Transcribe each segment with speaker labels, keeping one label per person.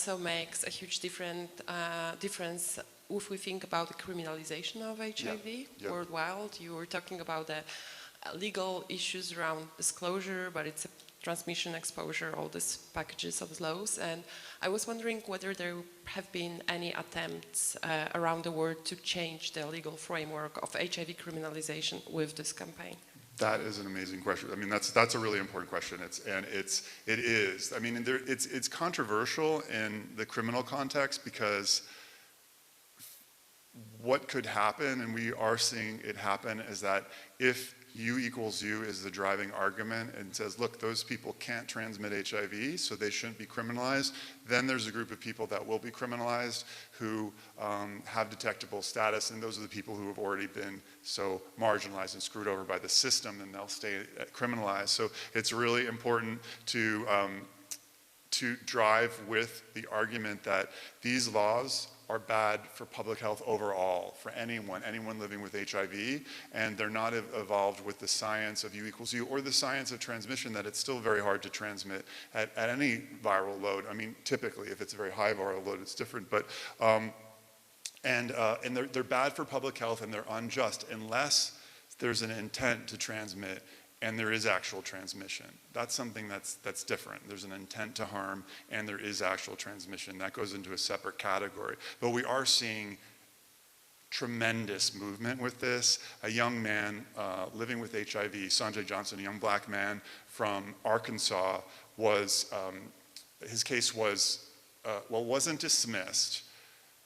Speaker 1: also makes a huge difference if we think about the criminalization of HIV worldwide. You were talking about the legal issues around disclosure, but it's a transmission, exposure, all these packages of laws. And I was wondering whether there have been any attempts around the world to change the legal framework of HIV criminalization with this campaign.
Speaker 2: That is an amazing question. I mean, that's a really important question. It is. I mean, it's controversial in the criminal context because what could happen, and we are seeing it happen, is that if U equals U is the driving argument and says, look, those people can't transmit HIV, so they shouldn't be criminalized, then there's a group of people that will be criminalized who have detectable status, and those are the people who have already been so marginalized and screwed over by the system, and they'll stay criminalized. So it's really important to drive with the argument that these laws are bad for public health overall, for anyone living with HIV, and they're not evolved with the science of U equals U or the science of transmission, that it's still very hard to transmit at any viral load. I mean, typically, if it's a very high viral load, it's different, but, and they're bad for public health, and they're unjust unless there's an intent to transmit and there is actual transmission. That's something that's different. There's an intent to harm and there is actual transmission. That goes into a separate category. But we are seeing tremendous movement with this. A young man living with HIV, Sanjay Johnson, a young black man from Arkansas, his case wasn't dismissed.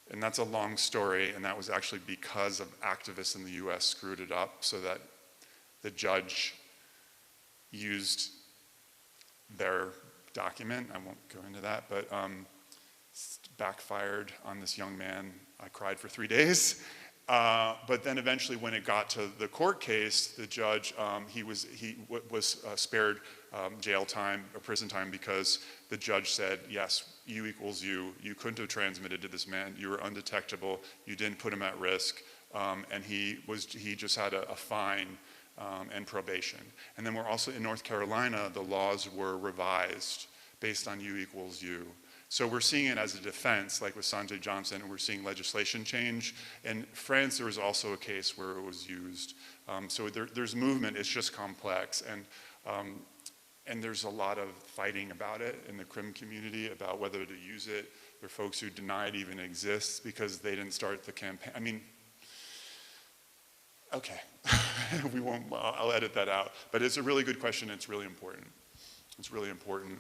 Speaker 2: And that's a long story, and that was actually because of activists in the US screwed it up so that the judge used their document. I won't go into that, but backfired on this young man. I cried for 3 days. But then eventually when it got to the court case, the judge, he was spared jail time or prison time because the judge said, yes, U equals U. You couldn't have transmitted to this man. You were undetectable. You didn't put him at risk. And he just had a fine and probation. And then we're also in North Carolina, the laws were revised based on U equals U. So we're seeing it as a defense, like with Sanjay Johnson, and we're seeing legislation change. In France, there was also a case where it was used. So there's movement, it's just complex. And there's a lot of fighting about it in the crim community about whether to use it. There are folks who deny it even exists because they didn't start the campaign. I mean, okay, I'll edit that out. But it's a really good question, it's really important. It's really important.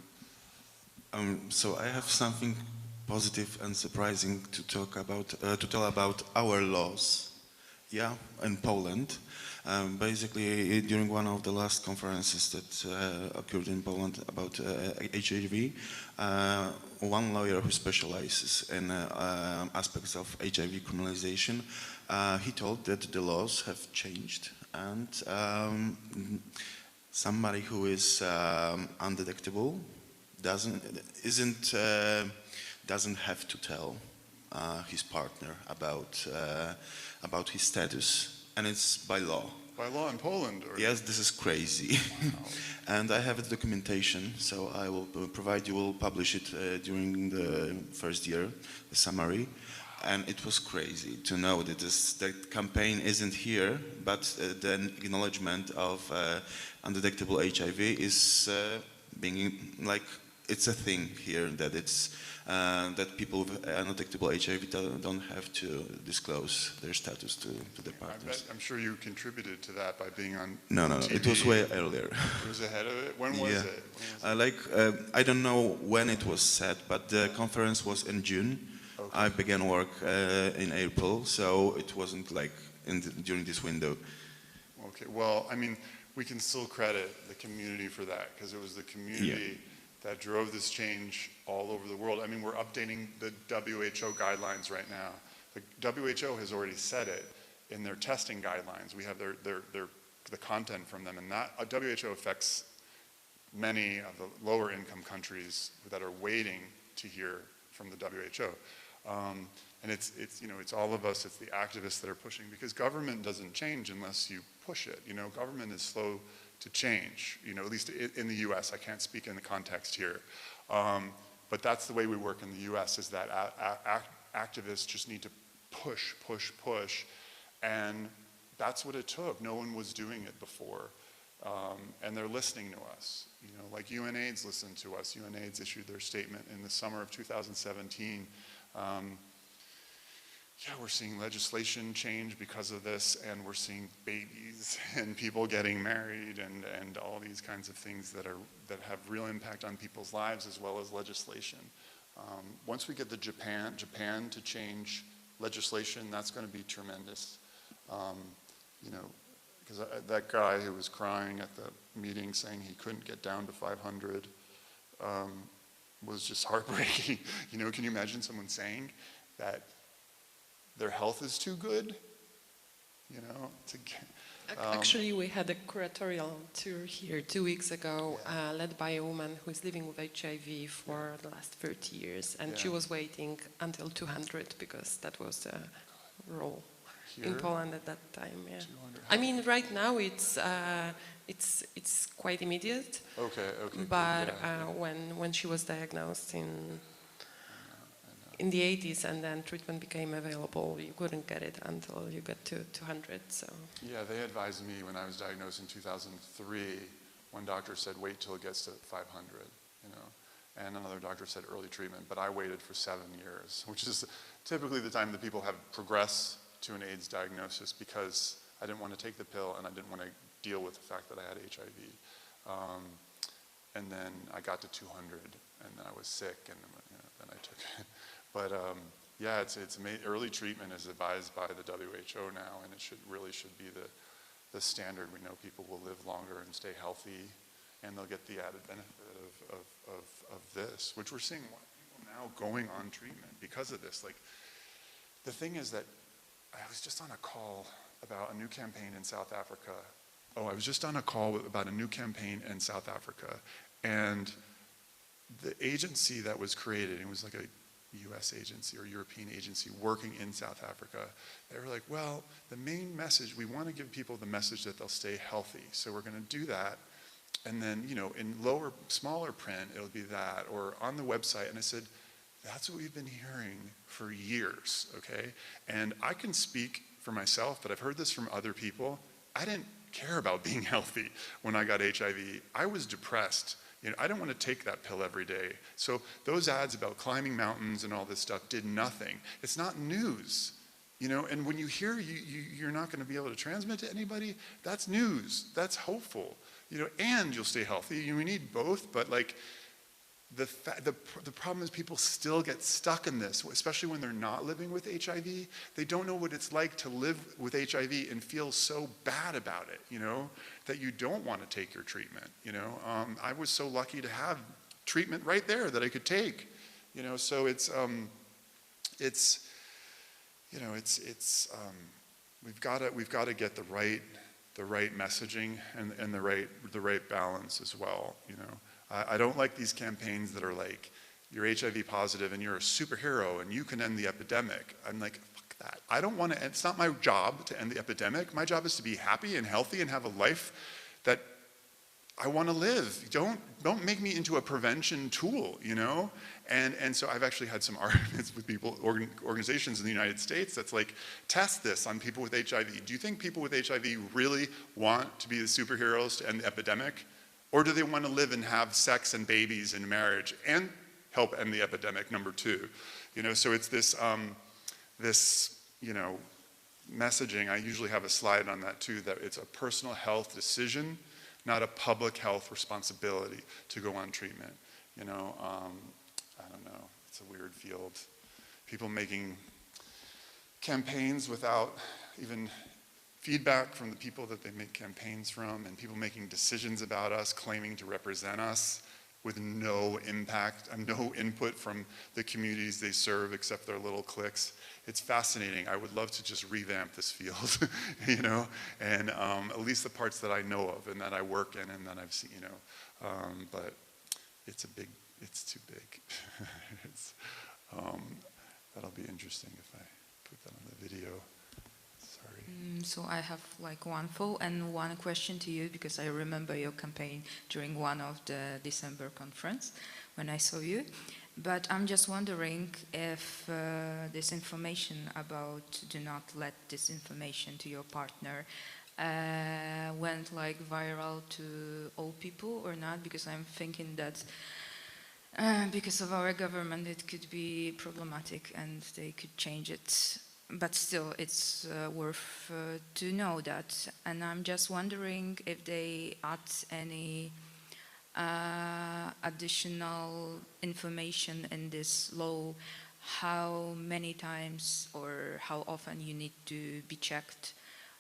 Speaker 3: So I have something positive and surprising to talk about, to tell about our laws. Yeah, in Poland. Basically, during one of the last conferences that occurred in Poland about HIV, one lawyer who specializes in aspects of HIV criminalization, he told that the laws have changed, and somebody who is undetectable doesn't have to tell his partner about his status. And it's by law.
Speaker 2: By law in Poland? Or?
Speaker 3: Yes, this is crazy. Wow. And I have the documentation, so I will provide you, will publish it during the first year, the summary. And it was crazy to know that that campaign isn't here, but the acknowledgement of undetectable HIV is being like, it's a thing here, that it's that people with undetectable HIV don't have to disclose their status to their partners.
Speaker 2: I'm sure you contributed to that by being on
Speaker 3: No,
Speaker 2: TV.
Speaker 3: it was way earlier.
Speaker 2: It was ahead of it? When was it?
Speaker 3: I don't know when it was set, but the conference was in June. Okay. I began work in April, so it wasn't like during this window.
Speaker 2: Okay, well, I mean, we can still credit the community for that, because it was the community that drove this change all over the world. I mean, we're updating the WHO guidelines right now. The WHO has already said it in their testing guidelines. We have the content from them, and that WHO affects many of the lower income countries that are waiting to hear from the WHO. And it's all of us, it's the activists that are pushing, because government doesn't change unless you push it. You know, government is slow to change, you know, at least in the US. I can't speak in the context here. But that's the way we work in the US, is that activists just need to push, push, push. And that's what it took. No one was doing it before. And they're listening to us. You know, like UNAIDS listened to us. UNAIDS issued their statement in the summer of 2017. Yeah, we're seeing legislation change because of this, and we're seeing babies and people getting married and all these kinds of things that have real impact on people's lives, as well as legislation. Once we get Japan to change legislation, that's going to be tremendous. You know, because that guy who was crying at the meeting saying he couldn't get down to 500 was just heartbreaking. You know, can you imagine someone saying that their health is too good? You know,
Speaker 1: Actually, we had a curatorial tour here 2 weeks ago, led by a woman who is living with HIV for the last 30 years, and she was waiting until 200 because that was the rule in Poland at that time. Yeah, I mean, right now it's quite immediate.
Speaker 2: Okay.
Speaker 1: But when she was diagnosed in the 80s, and then treatment became available, you couldn't get it until you got to 200. So
Speaker 2: yeah, they advised me when I was diagnosed in 2003. One doctor said wait till it gets to 500, you know, and another doctor said early treatment. But I waited for 7 years, which is typically the time that people have progressed to an AIDS diagnosis, because I didn't want to take the pill and I didn't want to deal with the fact that I had HIV. And then I got to 200, and then I was sick, and you know, then I took it. But yeah, early treatment is advised by the WHO now, and it really should be the standard. We know people will live longer and stay healthy, and they'll get the added benefit of this, which we're seeing a lot of people now going on treatment because of this. Like, the thing is that I was just on a call about a new campaign in South Africa. I was just on a call about a new campaign in South Africa, and the agency that was created, it was like a US agency or European agency working in South Africa, they were like, well, the main message, we want to give people the message that they'll stay healthy. So we're going to do that. And then, you know, in smaller print, it'll be that, or on the website. And I said, that's what we've been hearing for years, okay? And I can speak for myself, but I've heard this from other people. I didn't care about being healthy when I got HIV. I was depressed. You know, I didn't want to take that pill every day. So those ads about climbing mountains and all this stuff did nothing. It's not news, you know, and when you hear you're not going to be able to transmit to anybody, that's news. That's hopeful, you know, and you'll stay healthy. We need both, but like the problem is people still get stuck in this, especially when they're not living with HIV. They don't know what it's like to live with HIV and feel so bad about it, you know, that you don't want to take your treatment, you know. I was so lucky to have treatment right there that I could take, you know, so we've got to get the right messaging and the right balance as well, you know. I don't like these campaigns that are like, you're HIV positive and you're a superhero and you can end the epidemic. I'm like, fuck that. I don't want to, it's not my job to end the epidemic. My job is to be happy and healthy and have a life that I want to live. Don't make me into a prevention tool, you know? And so I've actually had some arguments with people, organizations in the United States that's like, test this on people with HIV. Do you think people with HIV really want to be the superheroes to end the epidemic? Or do they want to live and have sex and babies and marriage and help end the epidemic, number 2? You know, so it's this, you know, messaging. I usually have a slide on that too, that it's a personal health decision, not a public health responsibility to go on treatment. You know, I don't know, it's a weird field. People making campaigns without even feedback from the people that they make campaigns from, and people making decisions about us, claiming to represent us with no impact and no input from the communities they serve except their little cliques. It's fascinating. I would love to just revamp this field, you know, and at least the parts that I know of and that I work in and that I've seen, you know, but it's too big. That'll be interesting if I put that on the video.
Speaker 4: So I have like one thought and one question to you, because I remember your campaign during one of the December conference when I saw you. But I'm just wondering if this information about do not let this information to your partner went like viral to all people or not, because I'm thinking that because of our government it could be problematic and they could change it. But still, it's worth to know that. And I'm just wondering if they add any additional information in this law, how many times or how often you need to be checked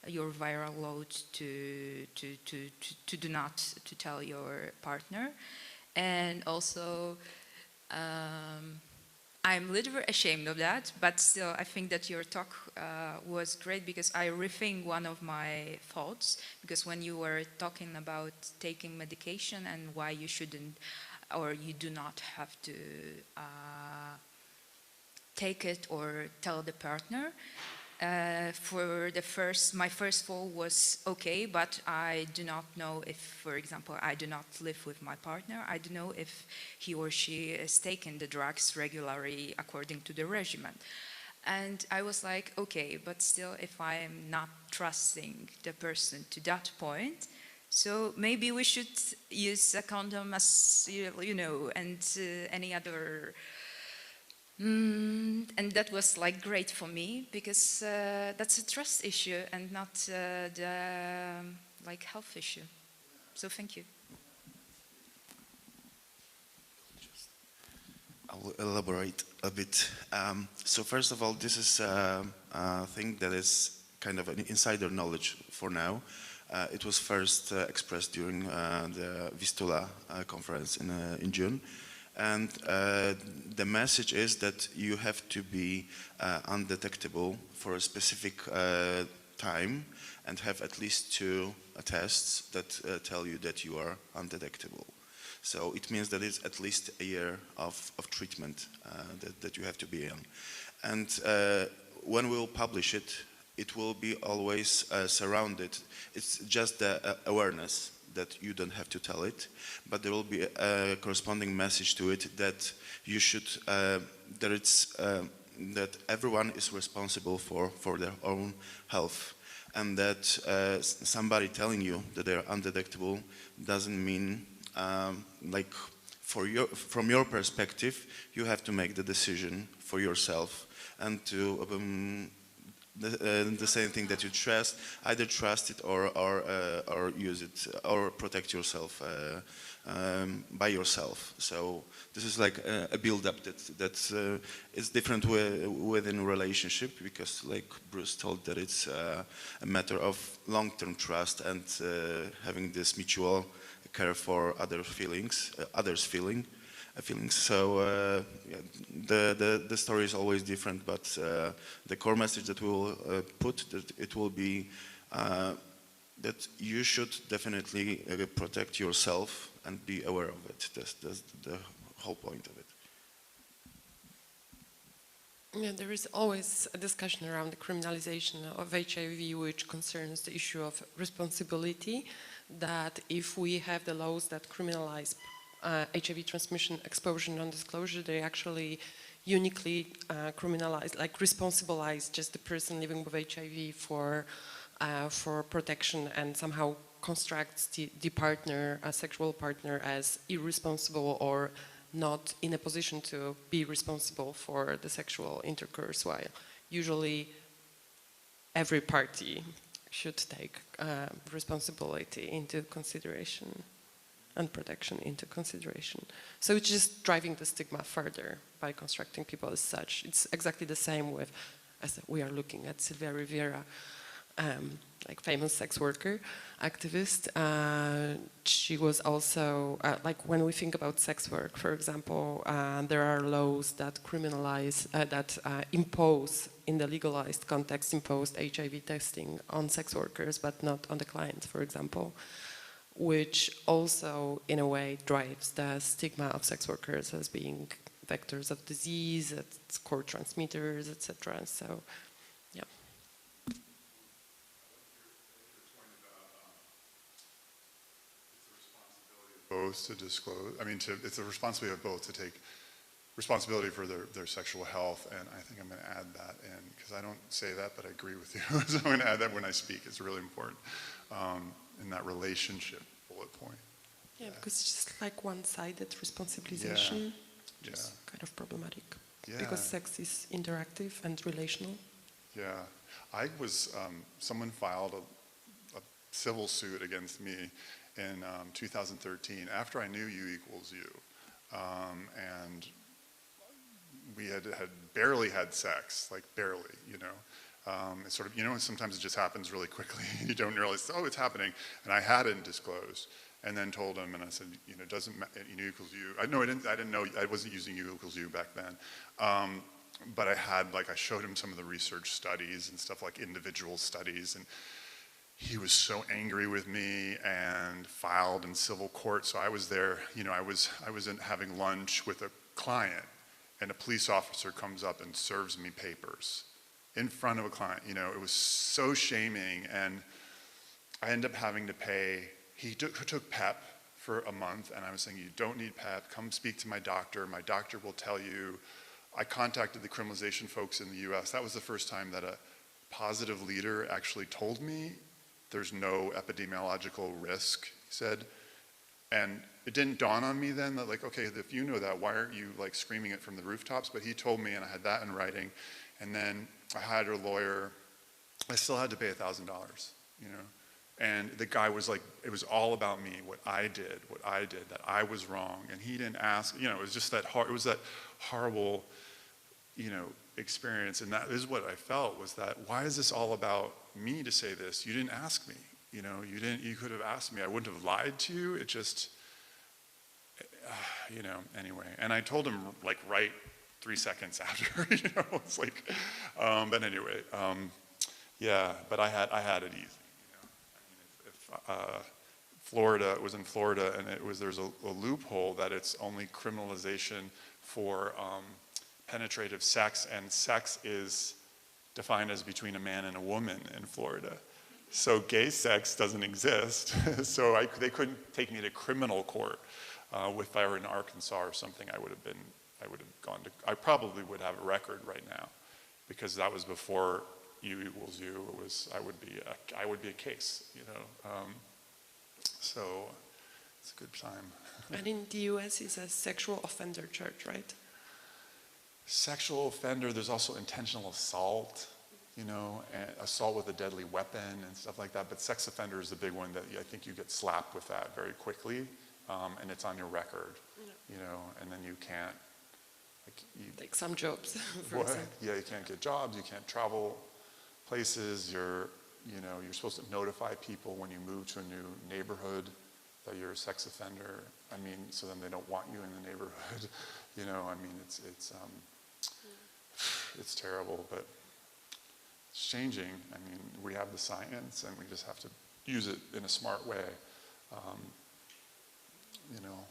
Speaker 4: your viral load to do not to tell your partner. And also I'm a little bit ashamed of that, but still I think that your talk was great, because I rethink one of my thoughts, because when you were talking about taking medication and why you shouldn't or you do not have to take it or tell the partner. For the my first thought was okay, but I do not know if, for example, I do not live with my partner. I don't know if he or she is taking the drugs regularly according to the regimen. And I was like, okay, but still, if I am not trusting the person to that point, so maybe we should use a condom as, you know, and any other. And that was like great for me, because that's a trust issue and not the like health issue. So thank you.
Speaker 3: I will elaborate a bit. So first of all, this is a thing that is kind of an insider knowledge for now. It was first expressed during the Vistula conference in June. And the message is that you have to be undetectable for a specific time and have at least 2 tests that tell you that you are undetectable. So it means that it's at least a year of treatment that you have to be in. And when we'll publish it, it will be always surrounded. It's just the awareness that you don't have to tell it, but there will be a corresponding message to it that you should, that everyone is responsible for their own health, and that somebody telling you that they're undetectable doesn't mean, like, from your perspective, you have to make the decision for yourself and to the same thing that you trust, either trust it or use it or protect yourself by yourself. So this is like a build-up that is different within a relationship, because like Bruce told, that it's a matter of long-term trust and having this mutual care for others' feelings. So yeah, the story is always different, but the core message that we will put, that it will be that you should definitely protect yourself and be aware of it. That's the whole point of it.
Speaker 1: Yeah, there is always a discussion around the criminalization of HIV, which concerns the issue of responsibility, that if we have the laws that criminalize HIV transmission, exposure, non-disclosure, they actually uniquely criminalize, like responsibilize just the person living with HIV for protection, and somehow constructs the partner, a sexual partner, as irresponsible or not in a position to be responsible for the sexual intercourse, while usually every party should take responsibility into consideration and protection into consideration. So it's just driving the stigma further by constructing people as such. It's exactly the same with, as we are looking at Sylvia Rivera, like famous sex worker, activist. She was also, like when we think about sex work, for example, there are laws that criminalize, that impose, in the legalized context, imposed HIV testing on sex workers, but not on the clients, for example, which also, in a way, drives the stigma of sex workers as being vectors of disease, as core transmitters, etc. So, yeah.
Speaker 2: Both to disclose, I mean, it's a responsibility of both to take responsibility for their sexual health, and I think I'm going to add that in, because I don't say that, but I agree with you. So I'm going to add that when I speak. It's really important in that relationship bullet point.
Speaker 1: Yeah, because it's just like one-sided responsibilization, which is kind of problematic.
Speaker 2: Yeah.
Speaker 1: Because sex is interactive and relational.
Speaker 2: Yeah. I was, someone filed a civil suit against me in 2013 after I knew U equals U. And we had barely had sex, like barely, you know. It's sort of, you know, sometimes it just happens really quickly. You don't realize, oh, it's happening. And I hadn't disclosed. And then told him, and I said, you know, doesn't U equals U. I didn't know, I wasn't using U equals U back then. But I showed him some of the research studies and stuff, like individual studies, and he was so angry with me and filed in civil court. So I was there, you know, I was having lunch with a client, and a police officer comes up and serves me papers in front of a client. You know, it was so shaming, and I ended up having to pay. He took PEP for a month, and I was saying, you don't need PEP, come speak to my doctor will tell you. I contacted the criminalization folks in the US. That was the first time that a positive leader actually told me there's no epidemiological risk, he said. And it didn't dawn on me then that, like, okay, if you know that, why aren't you like screaming it from the rooftops? But he told me, and I had that in writing. And then I hired a lawyer. I still had to pay $1,000, you know. And the guy was like, it was all about me, what I did, that I was wrong. And he didn't ask, you know, it was just that horrible, you know, experience. And that is what I felt, was that, why is this all about me to say this? You didn't ask me, you know, you could have asked me. I wouldn't have lied to you. It just, you know, anyway. And I told him, like, right 3 seconds after, you know, it's like, but anyway, yeah, but I had it easy. Florida, it was in Florida, and there's a loophole that it's only criminalization for penetrative sex, and sex is defined as between a man and a woman in Florida. So gay sex doesn't exist. So they couldn't take me to criminal court. If I were in Arkansas or something, I would have gone to. I probably would have a record right now, because that was before U equals U. I would be a case, you know. So it's a good time.
Speaker 1: And in the US, it's a sexual offender church, right?
Speaker 2: Sexual offender. There's also intentional assault, you know, and assault with a deadly weapon and stuff like that. But sex offender is the big one that I think you get slapped with that very quickly, and it's on your record, you know, and then you can't.
Speaker 1: Like some jobs, for
Speaker 2: what?
Speaker 1: example.
Speaker 2: Yeah, you can't get jobs. You can't travel places. You're supposed to notify people when you move to a new neighborhood that you're a sex offender. I mean, so then they don't want you in the neighborhood. You know, I mean, it's terrible, but it's changing. I mean, we have the science, and we just have to use it in a smart way. You know.